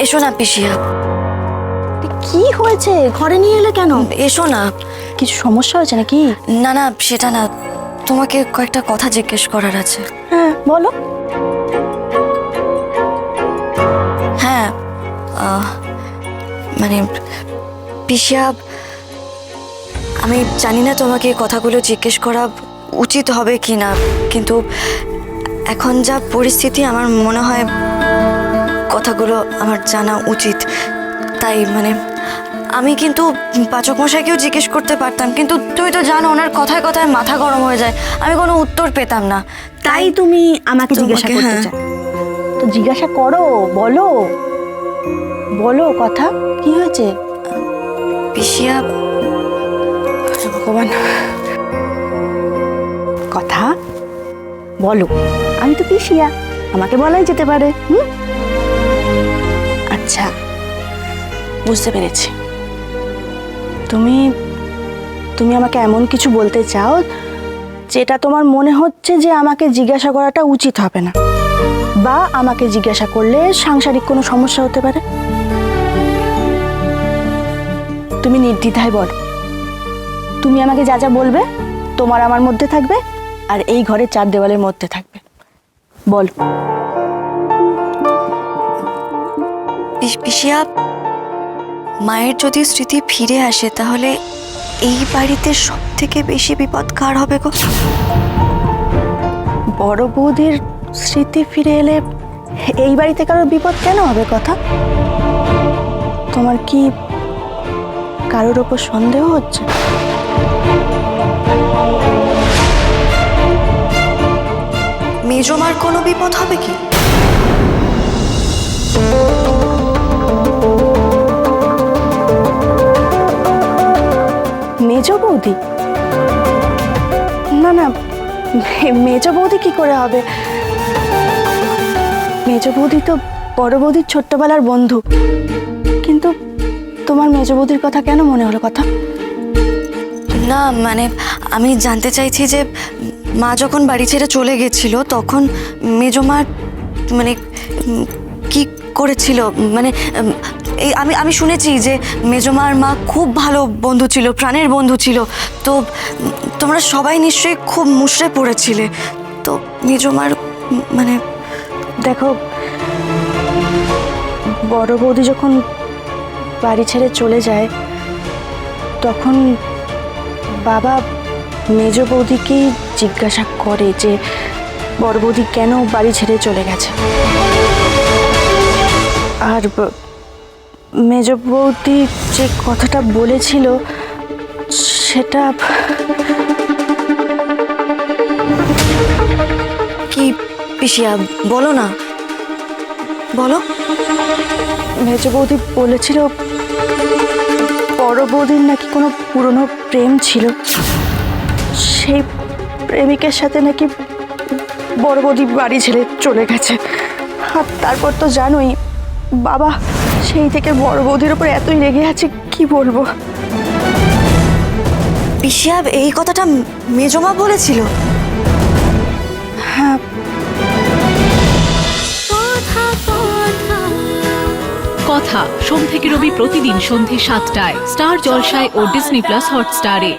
এসো না পিসিয়া। কি হয়েছে? ঘরে নিয়ে এলে কেন? এসো না। কিছু সমস্যা হয়েছে নাকি? না না, সেটা না, তোমাকে কয়েকটা কথা জিজ্ঞেস করার আছে। হ্যাঁ বলো। হ্যাঁ, মানে পিসিয়া, আমি জানি না তোমাকে এই কথাগুলো জিজ্ঞেস করা উচিত হবে কি না, কিন্তু এখন যা পরিস্থিতি আমার মনে হয় কথাগুলো আমার জানা উচিত। তাই মানে আমি কিন্তু পাচক মশাইকেও জিজ্ঞেস করতে পারতাম, কিন্তু তুমি তো জানো ওনার কথায় কথায় মাথা গরম হয়ে যায়, আমি কোনো উত্তর পেতাম না। তাই তুমি আমাকে জিজ্ঞাসা করতে হ্যাঁ। চাও? তো জিজ্ঞাসা করো, বলো বলো কথা কি হয়েছে? পিসিয়া, ভগবান, কথা বলো। আমি তো পিসিয়া, আমাকে বলাই যেতে পারে। আচ্ছা, বুঝতে পেরেছি। তুমি তুমি আমাকে এমন কিছু বলতে চাও যেটা তোমার মনে হচ্ছে যে আমাকে জিজ্ঞাসা করাটা উচিত হবে না, বা আমাকে জিজ্ঞাসা করলে সাংসারিক কোনো সমস্যা হতে পারে। তুমি নির্দ্বিধায় বলো, তুমি আমাকে যা যা বলবে তোমার আমার মধ্যে থাকবে, আর এই ঘরে চার দেওয়ালের মধ্যে থাকবে। বল। পিসিয়া, মায়ের যদি স্মৃতি ফিরে আসে তাহলে এই বাড়িতে সব থেকে বেশি বিপদ কার হবে গো? বড় বৌদির স্মৃতি ফিরে এলে এই বাড়িতে কারোর বিপদ কেন হবে? কথা, তোমার কি কারোর ওপর সন্দেহ হচ্ছে? মেজমার কোনো বিপদ হবে কি? মেজ বৌদি? না না, মেজ বৌদি কি করে হবে? মেজ বৌদি তো বড় বৌদির ছোট্টবেলার বন্ধু। কিন্তু তোমার মেজ বৌদির কথা কেন মনে হলো? কথা না মানে আমি জানতে চাইছি যে মা যখন বাড়ি ছেড়ে চলে গেছিল তখন মেজমা মানে কি করেছিল, মানে এই আমি শুনেছি যে মেজমার মা খুব ভালো বন্ধু ছিল, প্রাণের বন্ধু ছিল। তো তোমরা সবাই নিশ্চয়ই খুব মুষড়ে পড়েছিলে। তো মেজমার মানে দেখো, বড় বৌদি যখন বাড়ি ছেড়ে চলে যায় তখন বাবা মেজ বৌদিকেই জিজ্ঞাসা করে যে বড় বৌদি কেন বাড়ি ছেড়ে চলে গেছে। আর মেজ বৌদি যে কথাটা বলেছিল সেটা কি পিসিয়া, বলো না, বলো। মেজ বৌদি বলেছিল বড় বৌদির নাকি কোনো পুরনো প্রেম ছিল, সেই প্রেমিকের সাথে নাকি বড় বৌদি বাড়ি ছেড়ে চলে গেছে। আর তারপর তো জানোই বাবা সেই থেকে বড় বৌদির ওপর এতই রেগে আছে, কি বলবো। পিসিয়া, এই কথাটা মেজমা বলেছিল? হ্যাঁ। কথা সোম থেকে রবি প্রতিদিন সন্ধে ৭টায় স্টার জলসায় ও ডিজনি প্লাস হটস্টারে।